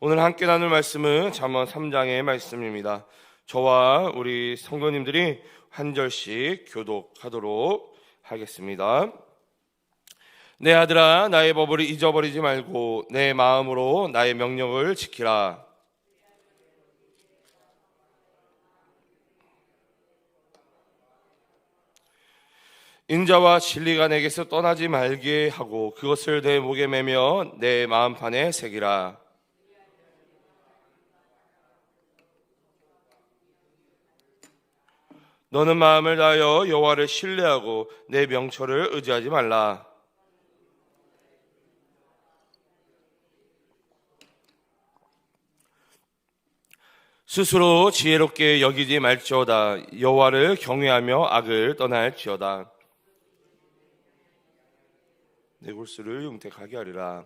오늘 함께 나눌 말씀은 잠언 3장의 말씀입니다. 저와 우리 성도님들이 한 절씩 교독하도록 하겠습니다. 내 아들아, 나의 법을 잊어버리지 말고 내 마음으로 나의 명령을 지키라. 인자와 진리가 내게서 떠나지 말게 하고 그것을 내 목에 매며 내 마음판에 새기라. 너는 마음을 다하여 여호와를 신뢰하고 내 명철을 의지하지 말라. 스스로 지혜롭게 여기지 말지어다. 여호와를 경외하며 악을 떠날지어다. 내 골수를 용택하게 하리라.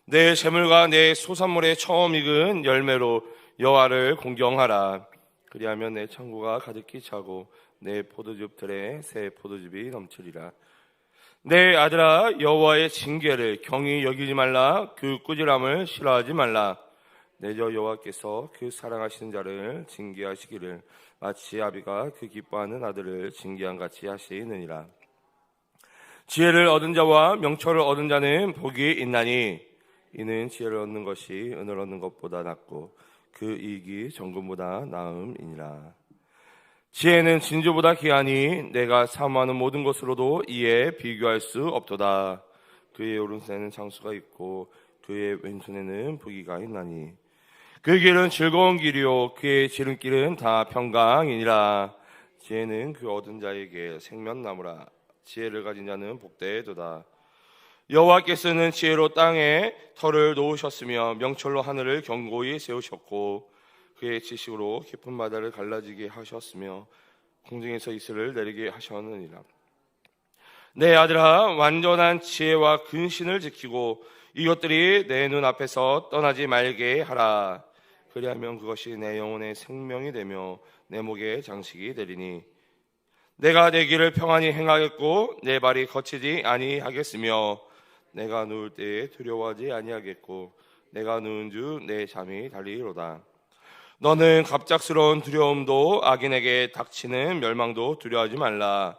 내 재물과 내 소산물의 처음 익은 열매로 여호와를 공경하라. 그리하면 내 창고가 가득히 차고 내 포도즙 틀에 새 포도즙이 넘치리라. 내 아들아, 여호와의 징계를 경히 여기지 말라. 그 꾸지람을 싫어하지 말라. 내저 여호와께서 그 사랑하시는 자를 징계하시기를 마치 아비가 그 기뻐하는 아들을 징계한 같이 하시느니라. 지혜를 얻은 자와 명철을 얻은 자는 복이 있나니 이는 지혜를 얻는 것이 은을 얻는 것보다 낫고 그 이익이 정금보다 나음이니라. 지혜는 진주보다 귀하니 내가 사모하는 모든 것으로도 이에 비교할 수 없도다. 그의 오른손에는 장수가 있고 그의 왼손에는 부귀가 있나니 그 길은 즐거운 길이요 그의 지름길은 다 평강이니라. 지혜는 그 얻은 자에게 생명나무라. 지혜를 가진 자는 복되도다. 여호와께서는 지혜로 땅에 터를 놓으셨으며 명철로 하늘을 견고히 세우셨고 그의 지식으로 깊은 바다를 갈라지게 하셨으며 공중에서 이슬을 내리게 하셨느니라. 내 아들아, 완전한 지혜와 근신을 지키고 이것들이 내 눈앞에서 떠나지 말게 하라. 그리하면 그것이 내 영혼의 생명이 되며 내 목의 장식이 되리니 내가 내 길을 평안히 행하겠고 내 발이 거치지 아니하겠으며 내가 누울 때에 두려워하지 아니하겠고 내가 누운 주 내 잠이 달리로다. 너는 갑작스러운 두려움도 악인에게 닥치는 멸망도 두려워하지 말라.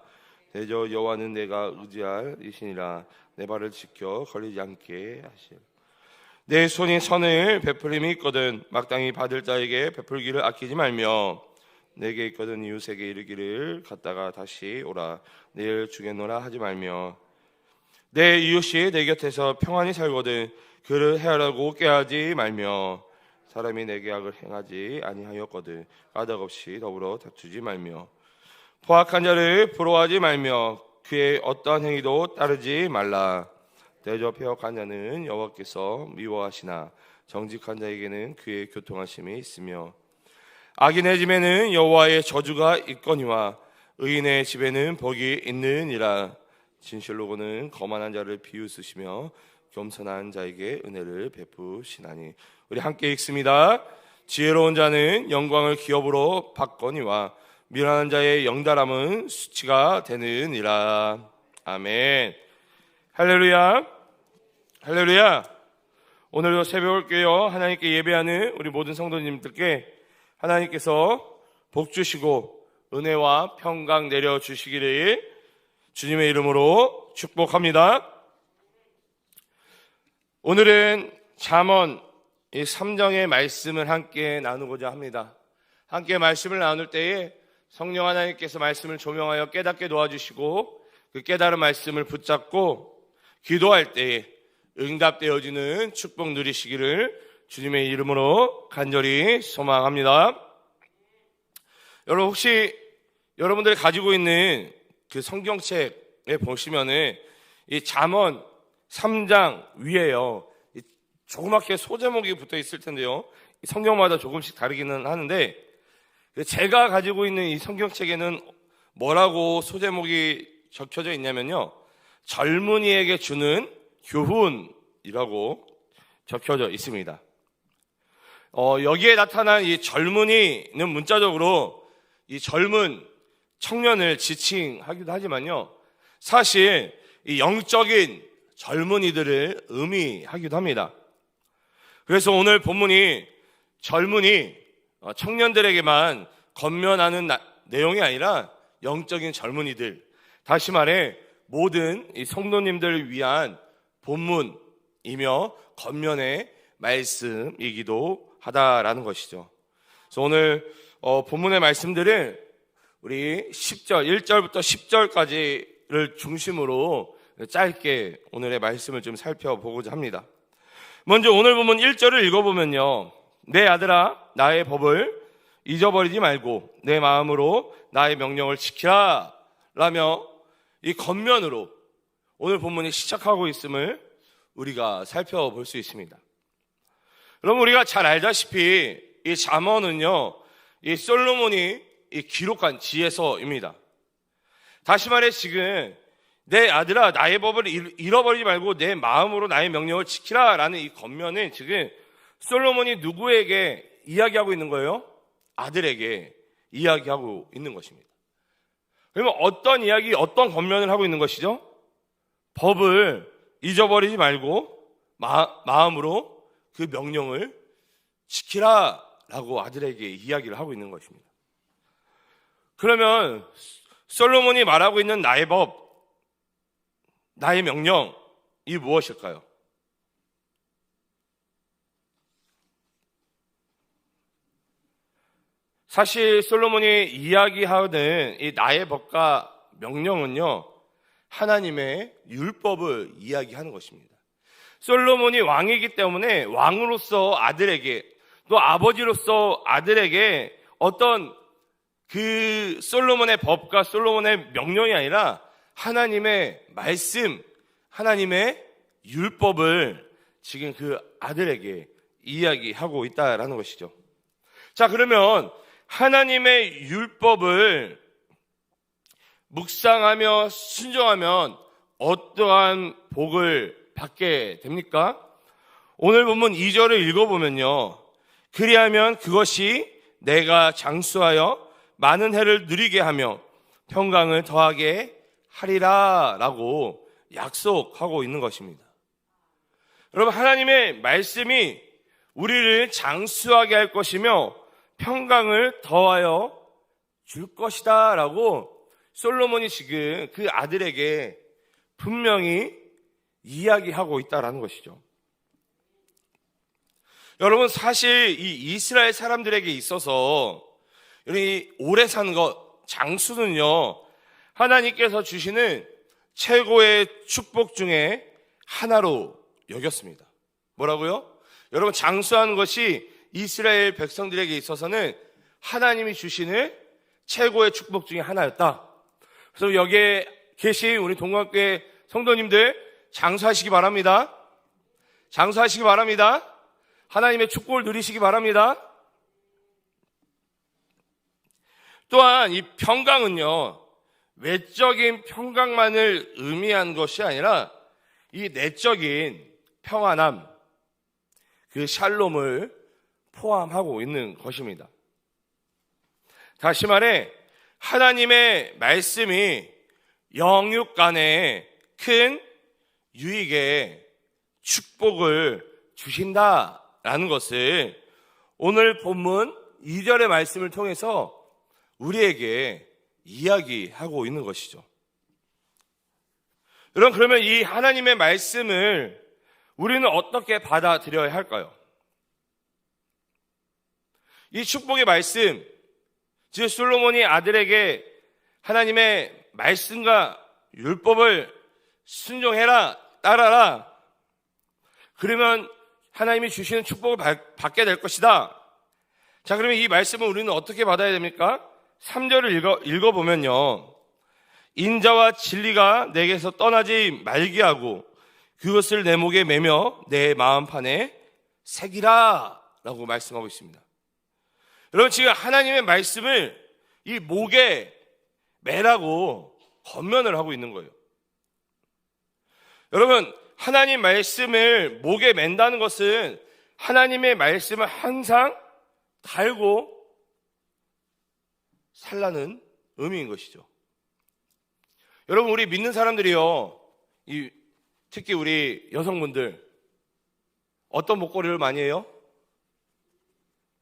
대저 여호와는 내가 의지할 이시니라. 내 발을 지켜 걸리지 않게 하시라. 내 손이 선을 베풀림이 있거든 마땅히 받을 자에게 베풀기를 아끼지 말며 내게 있거든 이웃에게 이르기를 갔다가 다시 오라. 내일 주겠노라 하지 말며 내 이웃이 내 곁에서 평안히 살거든 그를 해하려고 꾀하지 말며 사람이 내게 악을 행하지 아니하였거든 까닭없이 더불어 다투지 말며 포악한 자를 부러워하지 말며 그의 어떠한 행위도 따르지 말라. 대저 폐역한 자는 여호와께서 미워하시나 정직한 자에게는 그의 교통하심이 있으며 악인의 집에는 여호와의 저주가 있거니와 의인의 집에는 복이 있느니라. 진실로고는 거만한 자를 비웃으시며 겸손한 자에게 은혜를 베푸시나니. 우리 함께 읽습니다. 지혜로운 자는 영광을 기업으로 받거니와 미련한 자의 영달함은 수치가 되느니라. 아멘. 할렐루야. 할렐루야. 오늘도 새벽을깨어 하나님께 예배하는 우리 모든 성도님들께 하나님께서 복 주시고 은혜와 평강 내려주시기를 주님의 이름으로 축복합니다. 오늘은 잠언 3장의 말씀을 함께 나누고자 합니다. 함께 말씀을 나눌 때에 성령 하나님께서 말씀을 조명하여 깨닫게 도와주시고 그 깨달은 말씀을 붙잡고 기도할 때에 응답되어지는 축복 누리시기를 주님의 이름으로 간절히 소망합니다. 여러분 혹시 여러분들이 가지고 있는 그 성경책에 보시면은 이 잠언 3장 위에요 조그맣게 소제목이 붙어 있을 텐데요. 성경마다 조금씩 다르기는 하는데 제가 가지고 있는 이 성경책에는 뭐라고 소제목이 적혀져 있냐면요. 젊은이에게 주는 교훈이라고 적혀져 있습니다. 여기에 나타난 이 젊은이는 문자적으로 이 젊은 청년을 지칭하기도 하지만요. 사실 이 영적인 젊은이들을 의미하기도 합니다. 그래서 오늘 본문이 젊은이, 청년들에게만 권면하는 내용이 아니라 영적인 젊은이들, 다시 말해 모든 이 성도님들을 위한 본문이며 권면의 말씀이기도 하다라는 것이죠. 그래서 오늘 본문의 말씀들을 우리 10절, 1절부터 10절까지를 중심으로 짧게 오늘의 말씀을 좀 살펴보고자 합니다. 먼저 오늘 본문 1절을 읽어보면요, 내 아들아 나의 법을 잊어버리지 말고 내 마음으로 나의 명령을 지키라 라며 이 권면으로 오늘 본문이 시작하고 있음을 우리가 살펴볼 수 있습니다. 여러분, 우리가 잘 알다시피 이 잠언은요, 이 솔로몬이 이 기록한 지혜서입니다. 다시 말해 지금 내 아들아 나의 법을 잃어버리지 말고 내 마음으로 나의 명령을 지키라 라는 이 권면은 지금 솔로몬이 누구에게 이야기하고 있는 거예요? 아들에게 이야기하고 있는 것입니다. 그러면 어떤 이야기, 어떤 권면을 하고 있는 것이죠? 법을 잊어버리지 말고 마음으로 그 명령을 지키라 라고 아들에게 이야기를 하고 있는 것입니다. 그러면 솔로몬이 말하고 있는 나의 법, 나의 명령이 무엇일까요? 사실 솔로몬이 이야기하는 이 나의 법과 명령은요, 하나님의 율법을 이야기하는 것입니다. 솔로몬이 왕이기 때문에 왕으로서 아들에게, 또 아버지로서 아들에게 어떤 그 솔로몬의 법과 솔로몬의 명령이 아니라 하나님의 말씀, 하나님의 율법을 지금 그 아들에게 이야기하고 있다라는 것이죠. 자, 그러면 하나님의 율법을 묵상하며 순종하면 어떠한 복을 받게 됩니까? 오늘 본문 2절을 읽어보면요, 그리하면 그것이 내가 장수하여 많은 해를 누리게 하며 평강을 더하게 하리라 라고 약속하고 있는 것입니다. 여러분, 하나님의 말씀이 우리를 장수하게 할 것이며 평강을 더하여 줄 것이다 라고 솔로몬이 지금 그 아들에게 분명히 이야기하고 있다는 것이죠. 여러분, 사실 이 이스라엘 사람들에게 있어서 이 오래 사는 것, 장수는요, 하나님께서 주시는 최고의 축복 중에 하나로 여겼습니다. 뭐라고요? 여러분, 장수하는 것이 이스라엘 백성들에게 있어서는 하나님이 주시는 최고의 축복 중에 하나였다. 그래서 여기에 계신 우리 동학교회 성도님들 장수하시기 바랍니다. 장수하시기 바랍니다. 하나님의 축복을 누리시기 바랍니다. 또한 이 평강은요, 외적인 평강만을 의미한 것이 아니라 이 내적인 평안함, 그 샬롬을 포함하고 있는 것입니다. 다시 말해 하나님의 말씀이 영육 간에 큰 유익에 축복을 주신다라는 것을 오늘 본문 2절의 말씀을 통해서 우리에게 이야기하고 있는 것이죠. 여러분, 그러면 이 하나님의 말씀을 우리는 어떻게 받아들여야 할까요? 이 축복의 말씀, 즉 솔로몬이 아들에게 하나님의 말씀과 율법을 순종해라, 따라라, 그러면 하나님이 주시는 축복을 받게 될 것이다. 자, 그러면 이 말씀을 우리는 어떻게 받아야 됩니까? 3절을 읽어보면요, 인자와 진리가 내게서 떠나지 말게 하고 그것을 내 목에 매며 내 마음판에 새기라 라고 말씀하고 있습니다. 여러분, 지금 하나님의 말씀을 이 목에 매라고 권면을 하고 있는 거예요. 여러분, 하나님 말씀을 목에 맨다는 것은 하나님의 말씀을 항상 달고 살라는 의미인 것이죠. 여러분, 우리 믿는 사람들이요, 특히 우리 여성분들, 어떤 목걸이를 많이 해요?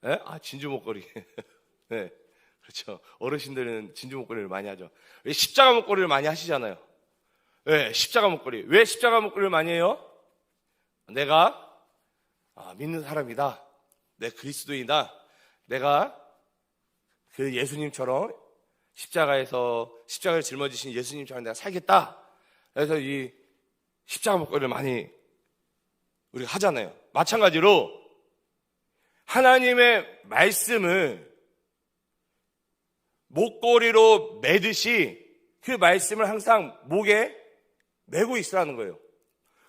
네? 진주 목걸이. 네, 그렇죠. 어르신들은 진주 목걸이를 많이 하죠. 십자가 목걸이를 많이 하시잖아요. 네, 십자가 목걸이. 왜 십자가 목걸이를 많이 해요? 내가 믿는 사람이다. 내 그리스도인이다. 내가 그 예수님처럼 십자가를 짊어지신 예수님처럼 내가 살겠다. 그래서 이 십자가 목걸이를 많이 우리가 하잖아요. 마찬가지로 하나님의 말씀을 목걸이로 매듯이 그 말씀을 항상 목에 메고 있으라는 거예요.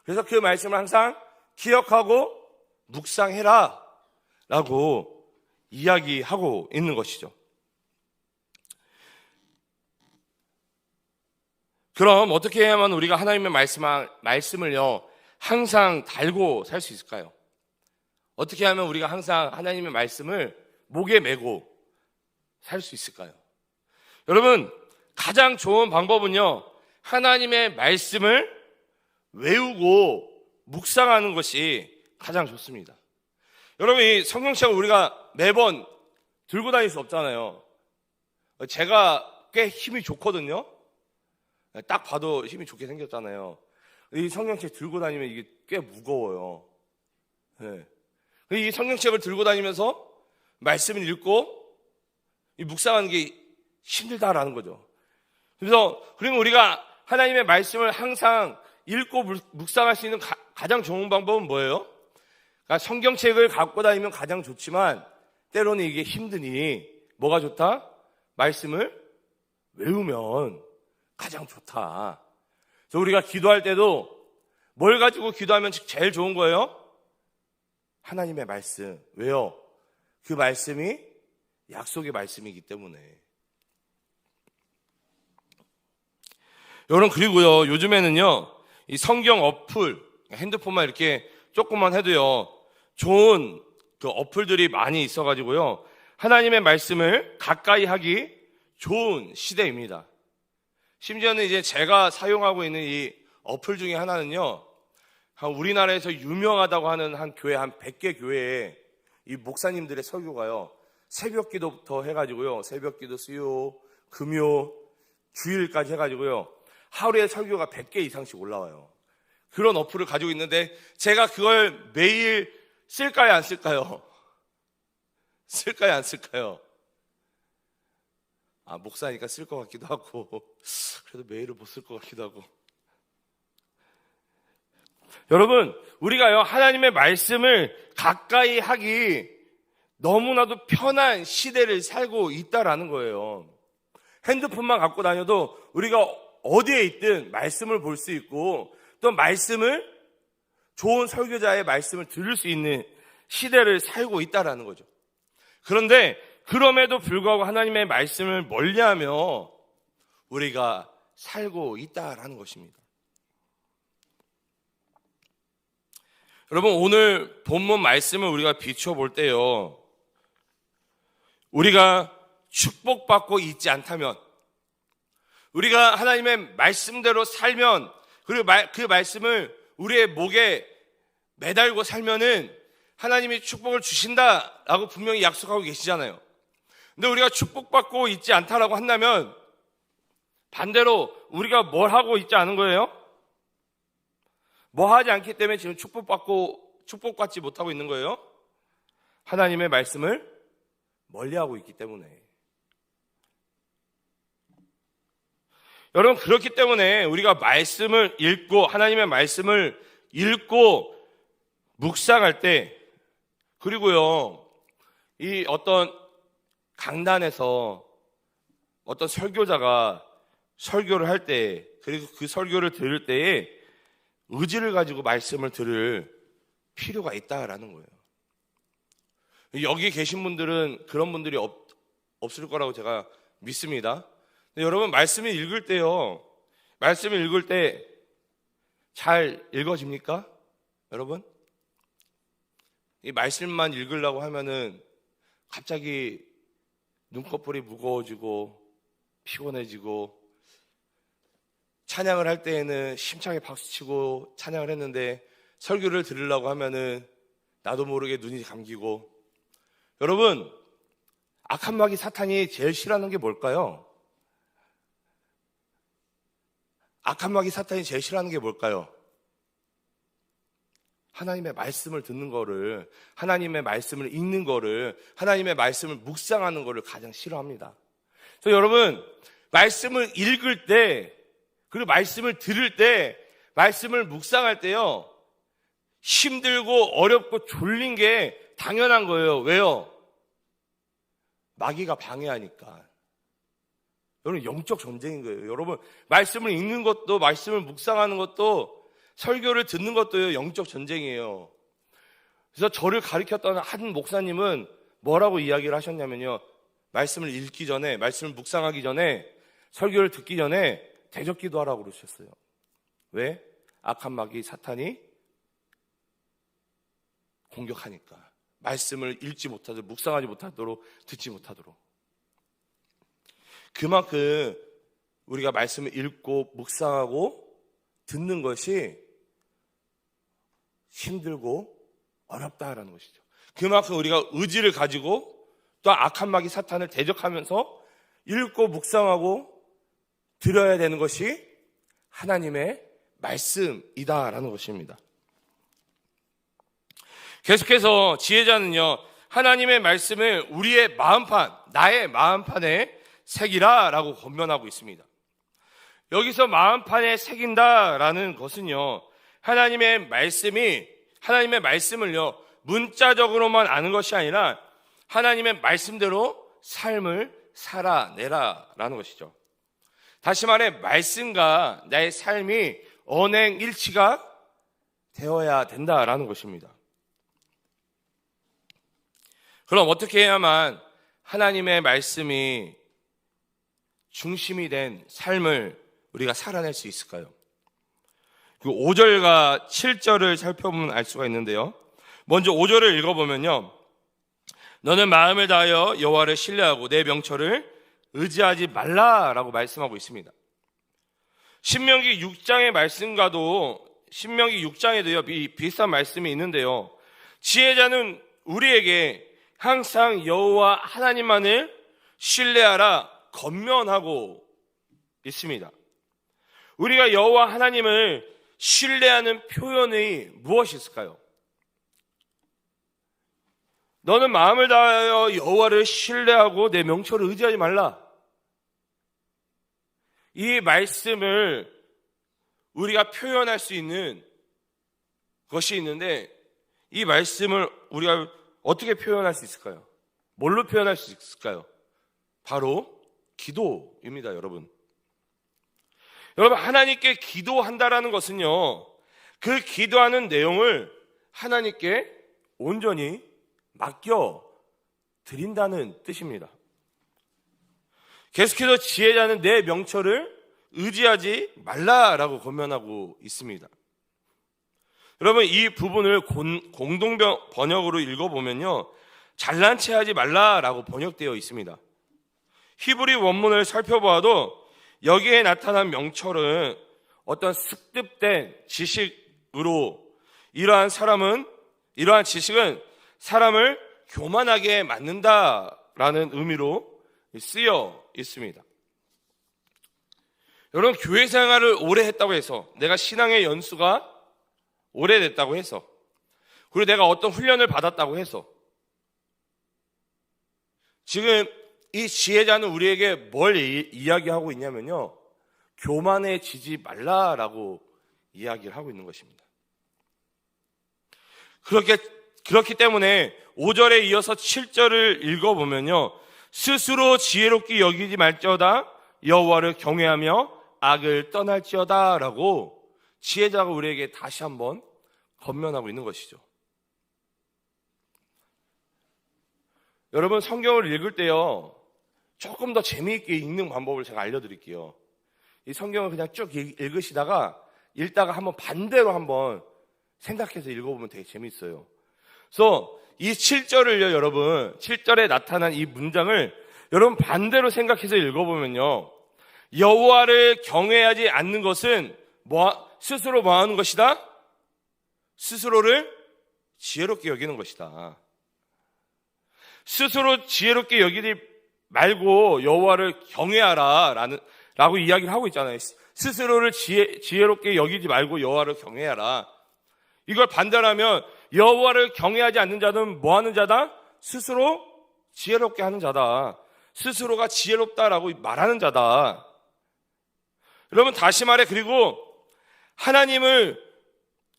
그래서 그 말씀을 항상 기억하고 묵상해라 라고 이야기하고 있는 것이죠. 그럼 어떻게 해야만 우리가 하나님의 말씀을요 항상 달고 살 수 있을까요? 어떻게 하면 우리가 항상 하나님의 말씀을 목에 메고 살 수 있을까요? 여러분, 가장 좋은 방법은요 하나님의 말씀을 외우고 묵상하는 것이 가장 좋습니다. 여러분, 이 성경책을 우리가 매번 들고 다닐 수 없잖아요. 제가 꽤 힘이 좋거든요. 딱 봐도 힘이 좋게 생겼잖아요. 이 성경책 들고 다니면 이게 꽤 무거워요. 네. 이 성경책을 들고 다니면서 말씀을 읽고 묵상하는 게 힘들다라는 거죠. 그리고 우리가 하나님의 말씀을 항상 읽고 묵상할 수 있는 가장 좋은 방법은 뭐예요? 그러니까 성경책을 갖고 다니면 가장 좋지만 때로는 이게 힘드니 뭐가 좋다? 말씀을 외우면 가장 좋다. 그래서 우리가 기도할 때도 뭘 가지고 기도하면 제일 좋은 거예요? 하나님의 말씀. 왜요? 그 말씀이 약속의 말씀이기 때문에. 여러분, 그리고요 요즘에는요 이 성경 어플, 핸드폰만 이렇게 조금만 해도요 좋은 그 어플들이 많이 있어가지고요 하나님의 말씀을 가까이 하기 좋은 시대입니다. 심지어는 이제 제가 사용하고 있는 이 어플 중에 하나는요 우리나라에서 유명하다고 하는 한 교회, 한 100개 교회에 이 목사님들의 설교가요 새벽 기도부터 해가지고요 새벽 기도, 수요, 금요, 주일까지 해가지고요 하루에 설교가 100개 이상씩 올라와요. 그런 어플을 가지고 있는데 제가 그걸 매일 쓸까요, 안 쓸까요? 쓸까요, 안 쓸까요? 목사니까 쓸 것 같기도 하고 그래도 매일은 못 쓸 것 같기도 하고. 여러분, 우리가요 하나님의 말씀을 가까이 하기 너무나도 편한 시대를 살고 있다라는 거예요. 핸드폰만 갖고 다녀도 우리가 어디에 있든 말씀을 볼 수 있고 또 좋은 설교자의 말씀을 들을 수 있는 시대를 살고 있다라는 거죠. 그런데 그럼에도 불구하고 하나님의 말씀을 멀리하며 우리가 살고 있다라는 것입니다. 여러분, 오늘 본문 말씀을 우리가 비춰볼 때요 우리가 축복받고 있지 않다면, 우리가 하나님의 말씀대로 살면, 그리고 그 말씀을 우리의 목에 매달고 살면은 하나님이 축복을 주신다라고 분명히 약속하고 계시잖아요. 근데 우리가 축복받고 있지 않다라고 한다면 반대로 우리가 뭘 하고 있지 않은 거예요? 뭐 하지 않기 때문에 지금 축복받지 못하고 있는 거예요? 하나님의 말씀을 멀리하고 있기 때문에. 여러분, 그렇기 때문에 우리가 말씀을 읽고, 하나님의 말씀을 읽고 묵상할 때, 그리고요 이 어떤 강단에서 어떤 설교자가 설교를 할 때, 그리고 그 설교를 들을 때에 의지를 가지고 말씀을 들을 필요가 있다라는 거예요. 여기 계신 분들은 그런 분들이 없을 거라고 제가 믿습니다. 근데 여러분, 말씀을 읽을 때요, 말씀을 읽을 때 잘 읽어집니까? 여러분? 이 말씀만 읽으려고 하면은 갑자기 눈꺼풀이 무거워지고 피곤해지고, 찬양을 할 때에는 심차게 박수치고 찬양을 했는데 설교를 들으려고 하면은 나도 모르게 눈이 감기고. 여러분, 악한 마귀 사탄이 제일 싫어하는 게 뭘까요? 악한 마귀 사탄이 제일 싫어하는 게 뭘까요? 하나님의 말씀을 듣는 거를, 하나님의 말씀을 읽는 거를, 하나님의 말씀을 묵상하는 거를 가장 싫어합니다. 그래서 여러분, 말씀을 읽을 때, 그리고 말씀을 들을 때, 말씀을 묵상할 때요, 힘들고 어렵고 졸린 게 당연한 거예요. 왜요? 마귀가 방해하니까. 여러분, 영적 전쟁인 거예요. 여러분, 말씀을 읽는 것도, 말씀을 묵상하는 것도, 설교를 듣는 것도 영적 전쟁이에요. 그래서 저를 가르쳤던 한 목사님은 뭐라고 이야기를 하셨냐면요, 말씀을 읽기 전에, 말씀을 묵상하기 전에, 설교를 듣기 전에 대적기도 하라고 그러셨어요. 왜? 악한 마귀 사탄이 공격하니까. 말씀을 읽지 못하도록, 묵상하지 못하도록, 듣지 못하도록. 그만큼 우리가 말씀을 읽고 묵상하고 듣는 것이 힘들고 어렵다라는 것이죠. 그만큼 우리가 의지를 가지고 또 악한 마귀 사탄을 대적하면서 읽고 묵상하고 들어야 되는 것이 하나님의 말씀이다라는 것입니다. 계속해서 지혜자는요, 하나님의 말씀을 우리의 마음판, 나의 마음판에 새기라라고 권면하고 있습니다. 여기서 마음판에 새긴다라는 것은요, 하나님의 말씀을요, 문자적으로만 아는 것이 아니라 하나님의 말씀대로 삶을 살아내라라는 것이죠. 다시 말해, 말씀과 나의 삶이 언행일치가 되어야 된다라는 것입니다. 그럼 어떻게 해야만 하나님의 말씀이 중심이 된 삶을 우리가 살아낼 수 있을까요? 그 5절과 7절을 살펴보면 알 수가 있는데요. 먼저 5절을 읽어보면요, 너는 마음을 다하여 여호와를 신뢰하고 내 명철을 의지하지 말라라고 말씀하고 있습니다. 신명기 6장의 말씀과도, 신명기 6장에도요 비슷한 말씀이 있는데요, 지혜자는 우리에게 항상 여호와 하나님만을 신뢰하라 권면하고 있습니다. 우리가 여호와 하나님을 신뢰하는 표현이 무엇이 있을까요? 너는 마음을 다하여 여호와를 신뢰하고 내 명철을 의지하지 말라. 이 말씀을 우리가 표현할 수 있는 것이 있는데, 이 말씀을 우리가 어떻게 표현할 수 있을까요? 뭘로 표현할 수 있을까요? 바로 기도입니다, 여러분. 여러분, 하나님께 기도한다라는 것은요, 그 기도하는 내용을 하나님께 온전히 맡겨 드린다는 뜻입니다. 계속해서 지혜자는 내 명철을 의지하지 말라라고 권면하고 있습니다. 여러분, 이 부분을 공동 번역으로 읽어보면요, 잘난 체 하지 말라라고 번역되어 있습니다. 히브리 원문을 살펴보아도 여기에 나타난 명철은 어떤 습득된 지식으로, 이러한 지식은 사람을 교만하게 만든다라는 의미로 쓰여 있습니다. 여러분, 교회 생활을 오래 했다고 해서, 내가 신앙의 연수가 오래됐다고 해서, 그리고 내가 어떤 훈련을 받았다고 해서, 지금 이 지혜자는 우리에게 뭘 이야기하고 있냐면요, 교만해지지 말라라고 이야기를 하고 있는 것입니다. 그렇기 때문에 5절에 이어서 7절을 읽어보면요, 스스로 지혜롭게 여기지 말지어다 여호와를 경외하며 악을 떠날지어다 라고 지혜자가 우리에게 다시 한번 권면하고 있는 것이죠. 여러분, 성경을 읽을 때요, 조금 더 재미있게 읽는 방법을 제가 알려드릴게요. 이 성경을 그냥 쭉 읽으시다가 읽다가 한번 반대로 한번 생각해서 읽어보면 되게 재미있어요. 그래서 이 7절을요, 여러분, 7절에 나타난 이 문장을 여러분 반대로 생각해서 읽어보면요, 여호와를 경외하지 않는 것은 스스로 뭐 하는 것이다? 스스로를 지혜롭게 여기는 것이다. 스스로 지혜롭게 여기지 말고 여호와를 경외하라 라고 이야기를 하고 있잖아요. 스스로를 지혜롭게 여기지 말고 여호와를 경외하라. 이걸 반대하면 여호와를 경외하지 않는 자는 뭐 하는 자다? 스스로 지혜롭게 하는 자다. 스스로가 지혜롭다라고 말하는 자다. 여러분, 다시 말해, 그리고 하나님을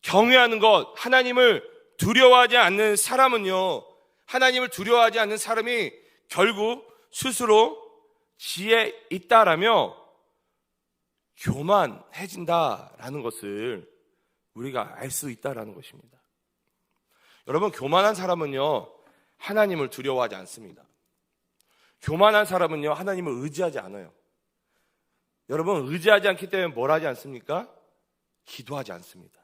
경외하는 것, 하나님을 두려워하지 않는 사람은요, 하나님을 두려워하지 않는 사람이 결국 스스로 지혜 있다라며 교만해진다라는 것을 우리가 알 수 있다라는 것입니다. 여러분, 교만한 사람은요, 하나님을 두려워하지 않습니다. 교만한 사람은요, 하나님을 의지하지 않아요. 여러분, 의지하지 않기 때문에 뭘 하지 않습니까? 기도하지 않습니다.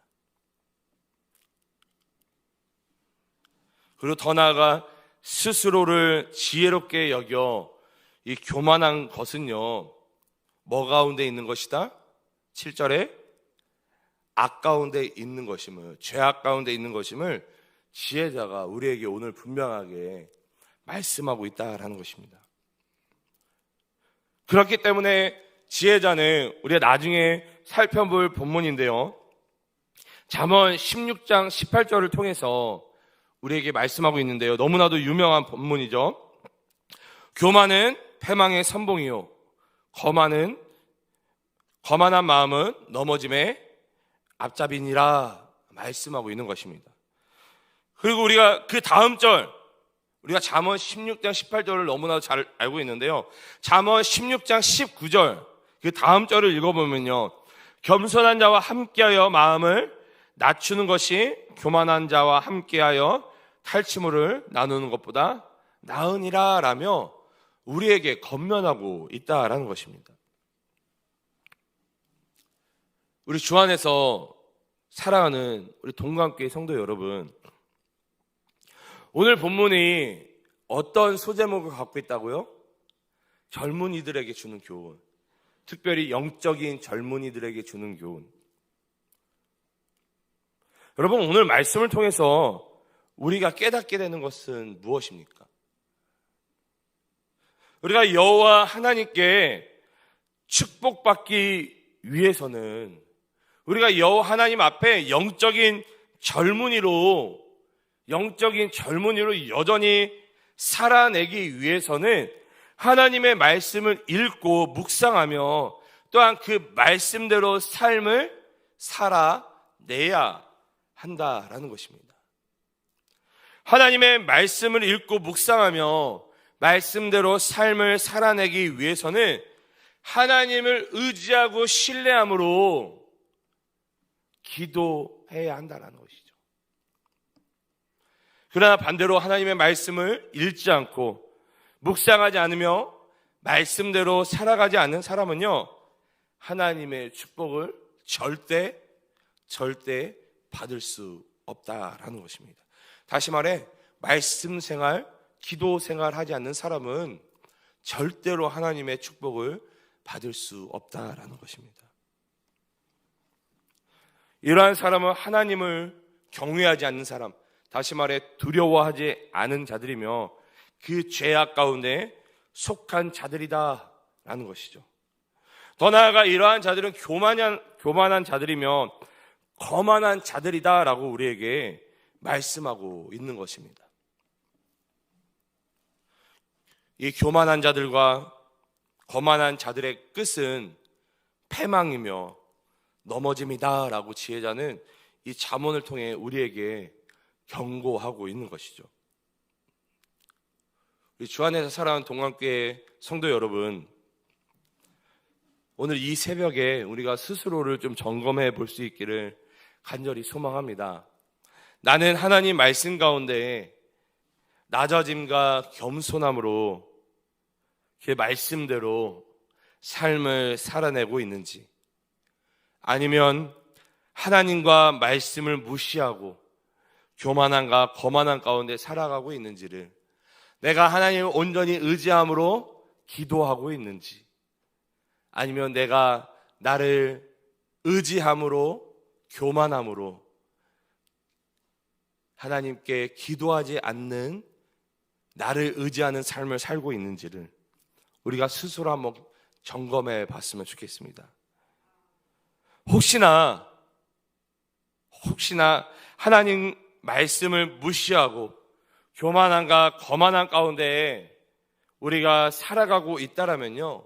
그리고 더 나아가 스스로를 지혜롭게 여겨 이 교만한 것은요, 뭐 가운데 있는 것이다? 7절에 악 가운데 있는 것임을, 죄악 가운데 있는 것임을 지혜자가 우리에게 오늘 분명하게 말씀하고 있다라는 것입니다. 그렇기 때문에 지혜자는 우리가 나중에 살펴볼 본문인데요, 잠언 16장 18절을 통해서 우리에게 말씀하고 있는데요, 너무나도 유명한 본문이죠. 교만은 패망의 선봉이요, 거만한 마음은 넘어짐의 앞잡이니라 말씀하고 있는 것입니다. 그리고 우리가 그 다음 절, 우리가 잠언 16장 18절을 너무나도 잘 알고 있는데요, 잠언 16장 19절 그 다음 절을 읽어보면요, 겸손한 자와 함께하여 마음을 낮추는 것이 교만한 자와 함께하여 탈취물을 나누는 것보다 나으니라 라며 우리에게 권면하고 있다라는 것입니다. 우리 주 안에서 사랑하는 우리 동감교회 성도 여러분, 오늘 본문이 어떤 소제목을 갖고 있다고요? 젊은이들에게 주는 교훈, 특별히 영적인 젊은이들에게 주는 교훈. 여러분, 오늘 말씀을 통해서 우리가 깨닫게 되는 것은 무엇입니까? 우리가 여호와 하나님께 축복받기 위해서는 우리가 여호와 하나님 앞에 영적인 젊은이로 여전히 살아내기 위해서는 하나님의 말씀을 읽고 묵상하며 또한 그 말씀대로 삶을 살아내야 한다라는 것입니다. 하나님의 말씀을 읽고 묵상하며 말씀대로 삶을 살아내기 위해서는 하나님을 의지하고 신뢰함으로 기도해야 한다는 것이죠. 그러나 반대로 하나님의 말씀을 읽지 않고 묵상하지 않으며 말씀대로 살아가지 않는 사람은요, 하나님의 축복을 절대 받을 수 없다라는 것입니다. 다시 말해, 말씀 생활, 기도 생활 하지 않는 사람은 절대로 하나님의 축복을 받을 수 없다라는 것입니다. 이러한 사람은 하나님을 경외하지 않는 사람, 다시 말해 두려워하지 않은 자들이며 그 죄악 가운데 속한 자들이다라는 것이죠. 더 나아가 이러한 자들은 교만한 자들이며 거만한 자들이다라고 우리에게 말씀하고 있는 것입니다. 이 교만한 자들과 거만한 자들의 끝은 패망이며 넘어짐이다라고 지혜자는 이 잠언을 통해 우리에게 경고하고 있는 것이죠. 우리 주 안에서 살아가는 동안교회 성도 여러분, 오늘 이 새벽에 우리가 스스로를 좀 점검해 볼 수 있기를 간절히 소망합니다. 나는 하나님 말씀 가운데 낮아짐과 겸손함으로 그 말씀대로 삶을 살아내고 있는지, 아니면 하나님과 말씀을 무시하고 교만함과 거만함 가운데 살아가고 있는지를, 내가 하나님을 온전히 의지함으로 기도하고 있는지, 아니면 내가 나를 의지함으로 교만함으로 하나님께 기도하지 않는 나를 의지하는 삶을 살고 있는지를 우리가 스스로 한번 점검해 봤으면 좋겠습니다. 혹시나 하나님 말씀을 무시하고 교만함과 거만함 가운데 우리가 살아가고 있다라면요,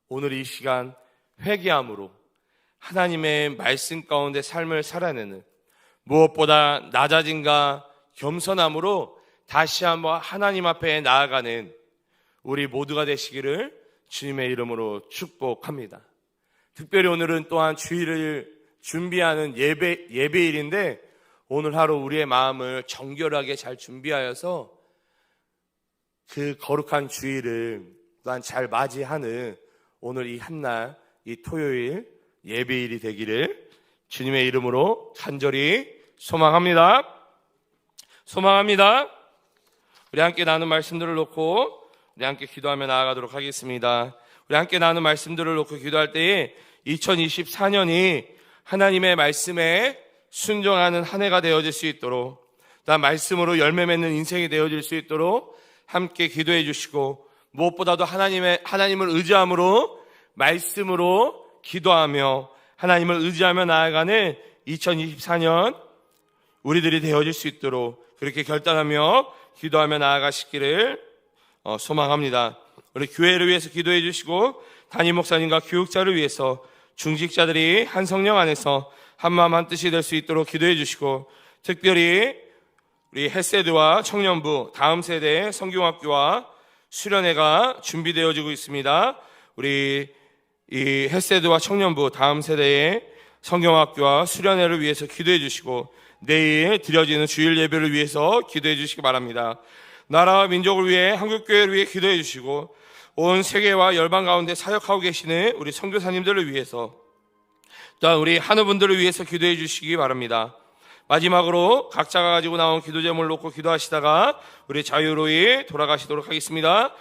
오늘 이 시간 회개함으로 하나님의 말씀 가운데 삶을 살아내는, 무엇보다 낮아짐과 겸손함으로 다시 한번 하나님 앞에 나아가는 우리 모두가 되시기를 주님의 이름으로 축복합니다. 특별히 오늘은 또한 주일을 준비하는 예배일인데 오늘 하루 우리의 마음을 정결하게 잘 준비하여서 그 거룩한 주일을 또한 잘 맞이하는 오늘 이 한날, 이 토요일 예배일이 되기를 주님의 이름으로 간절히 소망합니다. 우리 함께 나눈 말씀들을 놓고 우리 함께 기도하며 나아가도록 하겠습니다. 우리 함께 나눈 말씀들을 놓고 기도할 때에 2024년이 하나님의 말씀에 순종하는 한 해가 되어질 수 있도록, 또 말씀으로 열매 맺는 인생이 되어질 수 있도록 함께 기도해 주시고, 무엇보다도 하나님을 의지함으로 말씀으로 기도하며 하나님을 의지하며 나아가는 2024년 우리들이 되어질 수 있도록 그렇게 결단하며 기도하며 나아가시기를 소망합니다. 우리 교회를 위해서 기도해 주시고, 담임 목사님과 교육자를 위해서 중직자들이 한 성령 안에서 한마음 한뜻이 될 수 있도록 기도해 주시고, 특별히 우리 햇세드와 청년부 다음 세대의 성경학교와 수련회가 준비되어지고 있습니다. 우리 이 햇세드와 청년부 다음 세대의 성경학교와 수련회를 위해서 기도해 주시고, 내일 드려지는 주일 예배를 위해서 기도해 주시기 바랍니다. 나라와 민족을 위해, 한국교회를 위해 기도해 주시고, 온 세계와 열방 가운데 사역하고 계시는 우리 선교사님들을 위해서, 또한 우리 한우분들을 위해서 기도해 주시기 바랍니다. 마지막으로 각자가 가지고 나온 기도 제목을 놓고 기도하시다가 우리 자유로이 돌아가시도록 하겠습니다.